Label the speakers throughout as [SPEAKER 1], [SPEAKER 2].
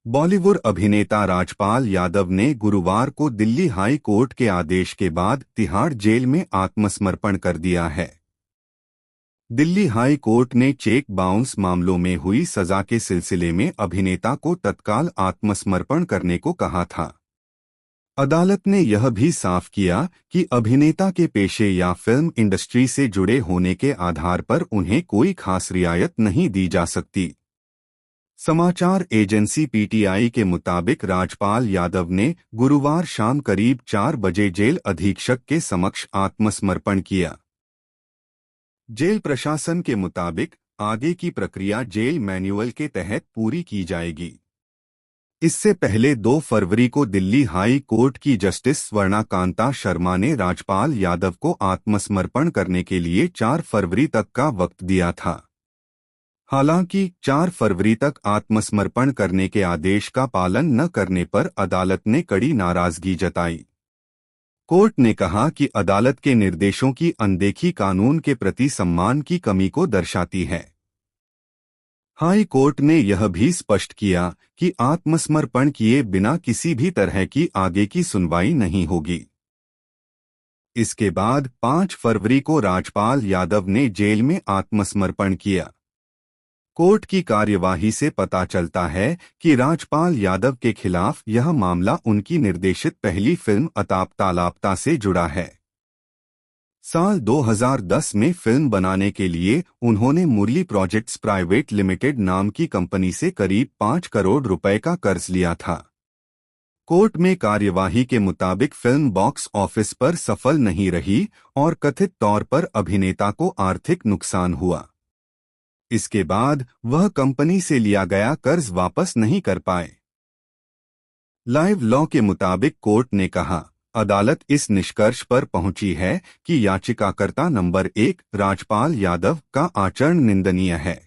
[SPEAKER 1] बॉलीवुड अभिनेता राजपाल यादव ने गुरुवार को दिल्ली हाई कोर्ट के आदेश के बाद तिहाड़ जेल में आत्मसमर्पण कर दिया है। दिल्ली हाई कोर्ट ने चेक बाउंस मामलों में हुई सजा के सिलसिले में अभिनेता को तत्काल आत्मसमर्पण करने को कहा था। अदालत ने यह भी साफ किया कि अभिनेता के पेशे या फिल्म इंडस्ट्री से जुड़े होने के आधार पर उन्हें कोई खास रियायत नहीं दी जा सकती। समाचार एजेंसी पीटीआई के मुताबिक राजपाल यादव ने गुरुवार शाम करीब 4 बजे जेल अधीक्षक के समक्ष आत्मसमर्पण किया। जेल प्रशासन के मुताबिक आगे की प्रक्रिया जेल मैनुअल के तहत पूरी की जाएगी। इससे पहले 2 फरवरी को दिल्ली हाई कोर्ट की जस्टिस स्वर्णा कांता शर्मा ने राजपाल यादव को आत्मसमर्पण करने के लिए 4 फरवरी तक का वक्त दिया था। हालांकि 4 फरवरी तक आत्मसमर्पण करने के आदेश का पालन न करने पर अदालत ने कड़ी नाराजगी जताई। कोर्ट ने कहा कि अदालत के निर्देशों की अनदेखी कानून के प्रति सम्मान की कमी को दर्शाती है। हाई कोर्ट ने यह भी स्पष्ट किया कि आत्मसमर्पण किए बिना किसी भी तरह की आगे की सुनवाई नहीं होगी। इसके बाद 5 फरवरी को राजपाल यादव ने जेल में आत्मसमर्पण किया। कोर्ट की कार्यवाही से पता चलता है कि राजपाल यादव के खिलाफ यह मामला उनकी निर्देशित पहली फिल्म अताप्ता लापता से जुड़ा है। साल 2010 में फिल्म बनाने के लिए उन्होंने मुरली प्रोजेक्ट्स प्राइवेट लिमिटेड नाम की कंपनी से करीब 5 करोड़ रुपए का कर्ज लिया था। कोर्ट में कार्यवाही के मुताबिक फिल्म बॉक्स ऑफिस पर सफल नहीं रही और कथित तौर पर अभिनेता को आर्थिक नुकसान हुआ। इसके बाद वह कंपनी से लिया गया कर्ज वापस नहीं कर पाए। लाइव लॉ के मुताबिक कोर्ट ने कहा, अदालत इस निष्कर्ष पर पहुंची है कि याचिकाकर्ता नंबर 1 राजपाल यादव का आचरण निंदनीय है।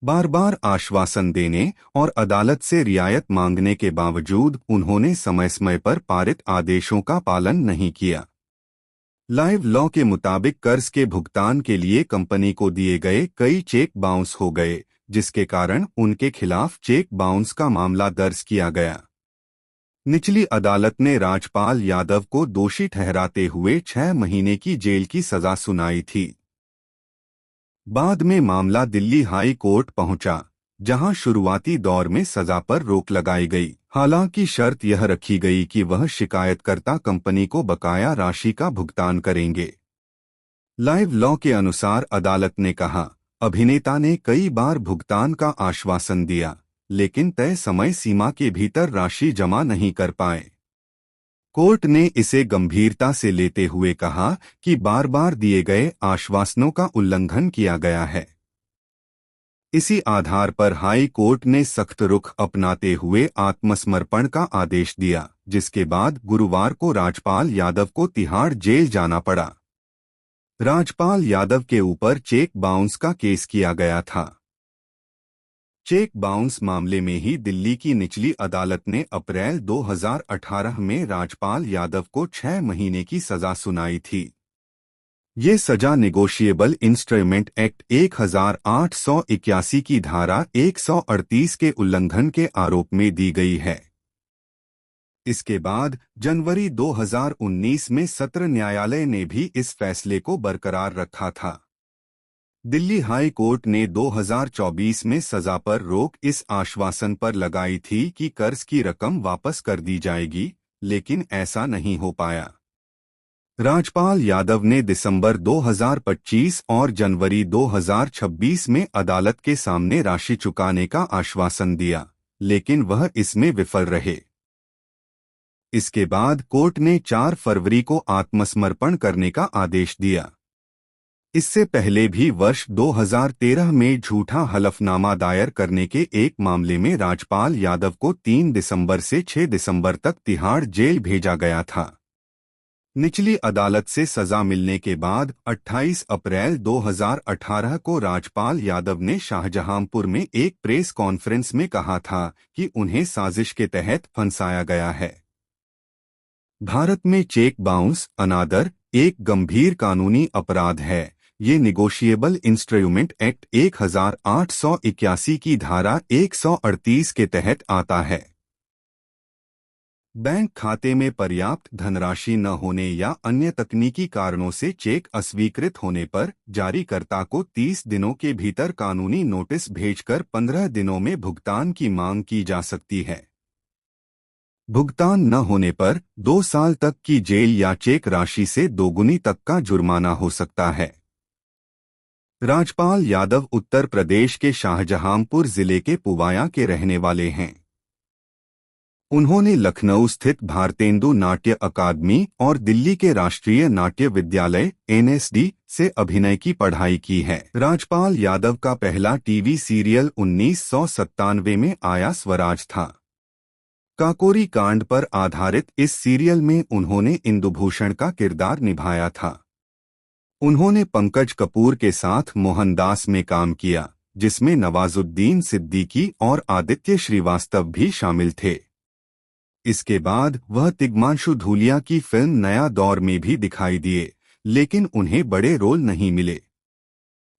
[SPEAKER 1] बार बार आश्वासन देने और अदालत से रियायत मांगने के बावजूद उन्होंने समय समय पर पारित आदेशों का पालन नहीं किया। लाइव लॉ के मुताबिक कर्ज के भुगतान के लिए कंपनी को दिए गए कई चेक बाउंस हो गए, जिसके कारण उनके खिलाफ चेक बाउंस का मामला दर्ज किया गया। निचली अदालत ने राजपाल यादव को दोषी ठहराते हुए 6 महीने की जेल की सजा सुनाई थी। बाद में मामला दिल्ली हाई कोर्ट पहुंचा, जहां शुरुआती दौर में सजा पर रोक लगाई गई। हालांकि शर्त यह रखी गई कि वह शिकायतकर्ता कंपनी को बकाया राशि का भुगतान करेंगे। लाइव लॉ के अनुसार अदालत ने कहा, अभिनेता ने कई बार भुगतान का आश्वासन दिया, लेकिन तय समय सीमा के भीतर राशि जमा नहीं कर पाए। कोर्ट ने इसे गंभीरता से लेते हुए कहा कि बार बार दिए गए आश्वासनों का उल्लंघन किया गया है। इसी आधार पर हाई कोर्ट ने सख्त रुख अपनाते हुए आत्मसमर्पण का आदेश दिया, जिसके बाद गुरुवार को राजपाल यादव को तिहाड़ जेल जाना पड़ा। राजपाल यादव के ऊपर चेक बाउंस का केस किया गया था। चेक बाउंस मामले में ही दिल्ली की निचली अदालत ने अप्रैल 2018 में राजपाल यादव को 6 महीने की सजा सुनाई थी। ये सजा नेगोशिएबल इंस्ट्रूमेंट एक्ट 1881 की धारा 138 के उल्लंघन के आरोप में दी गई है। इसके बाद जनवरी 2019 में सत्र न्यायालय ने भी इस फैसले को बरकरार रखा था। दिल्ली हाई कोर्ट ने 2024 में सजा पर रोक इस आश्वासन पर लगाई थी कि कर्ज की रकम वापस कर दी जाएगी, लेकिन ऐसा नहीं हो पाया। राजपाल यादव ने दिसंबर 2025 और जनवरी 2026 में अदालत के सामने राशि चुकाने का आश्वासन दिया, लेकिन वह इसमें विफल रहे। इसके बाद कोर्ट ने 4 फरवरी को आत्मसमर्पण करने का आदेश दिया। इससे पहले भी वर्ष 2013 में झूठा हलफनामा दायर करने के एक मामले में राजपाल यादव को 3 दिसंबर से 6 दिसंबर तक तिहाड़ जेल भेजा गया था। निचली अदालत से सजा मिलने के बाद 28 अप्रैल 2018 को राजपाल यादव ने शाहजहांपुर में एक प्रेस कॉन्फ्रेंस में कहा था कि उन्हें साजिश के तहत फंसाया गया है। भारत में चेक बाउंस अनादर एक गंभीर कानूनी अपराध है। ये निगोशिएबल इंस्ट्रूमेंट एक्ट 1881 की धारा 138 के तहत आता है। बैंक खाते में पर्याप्त धनराशि न होने या अन्य तकनीकी कारणों से चेक अस्वीकृत होने पर जारीकर्ता को 30 दिनों के भीतर कानूनी नोटिस भेजकर 15 दिनों में भुगतान की मांग की जा सकती है। भुगतान न होने पर 2 साल तक की जेल या चेक राशि से दोगुनी तक का जुर्माना हो सकता है। राजपाल यादव उत्तर प्रदेश के शाहजहांपुर जिले के पुवाया के रहने वाले हैं। उन्होंने लखनऊ स्थित भारतेंदु नाट्य अकादमी और दिल्ली के राष्ट्रीय नाट्य विद्यालय (NSD) से अभिनय की पढ़ाई की है। राजपाल यादव का पहला टीवी सीरियल 1997 में आया स्वराज था। काकोरी कांड पर आधारित इस सीरियल में उन्होंने इंदुभूषण का किरदार निभाया था। उन्होंने पंकज कपूर के साथ मोहनदास में काम किया, जिसमें नवाजुद्दीन सिद्दीकी और आदित्य श्रीवास्तव भी शामिल थे। इसके बाद वह तिग्मांशु धूलिया की फिल्म नया दौर में भी दिखाई दिए, लेकिन उन्हें बड़े रोल नहीं मिले।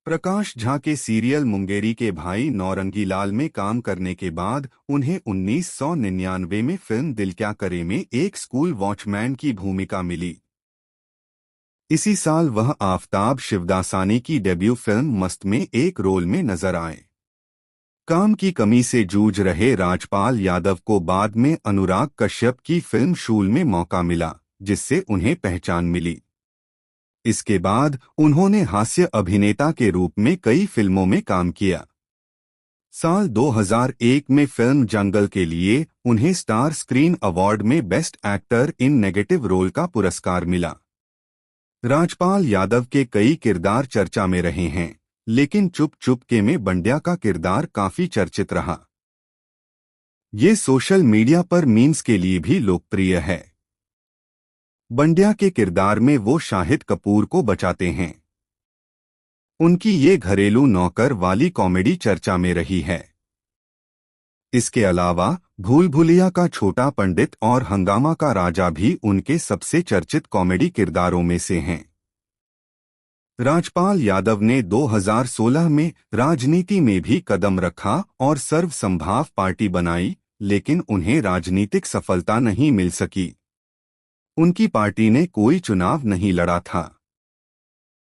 [SPEAKER 1] प्रकाश झा के सीरियल मुंगेरी के भाई नौरंगीलाल में काम करने के बाद उन्हें 1999 में फिल्म दिल क्या करे में एक स्कूल वॉचमैन की भूमिका मिली। इसी साल वह आफताब शिवदासानी की डेब्यू फिल्म मस्त में एक रोल में नजर आए। काम की कमी से जूझ रहे राजपाल यादव को बाद में अनुराग कश्यप की फिल्म शूल में मौका मिला, जिससे उन्हें पहचान मिली। इसके बाद उन्होंने हास्य अभिनेता के रूप में कई फिल्मों में काम किया। साल 2001 में फिल्म जंगल के लिए उन्हें स्टार स्क्रीन अवार्ड में best actor in negative role का पुरस्कार मिला। राजपाल यादव के कई किरदार चर्चा में रहे हैं, लेकिन चुप चुपके में बंड्या का किरदार काफी चर्चित रहा। ये सोशल मीडिया पर मीम्स के लिए भी लोकप्रिय है। बंड्या के किरदार में वो शाहिद कपूर को बचाते हैं। उनकी ये घरेलू नौकर वाली कॉमेडी चर्चा में रही है। इसके अलावा भूल भुलैया का छोटा पंडित और हंगामा का राजा भी उनके सबसे चर्चित कॉमेडी किरदारों में से हैं। राजपाल यादव ने 2016 में राजनीति में भी कदम रखा और सर्व संभाव पार्टी बनाई, लेकिन उन्हें राजनीतिक सफलता नहीं मिल सकी। उनकी पार्टी ने कोई चुनाव नहीं लड़ा था।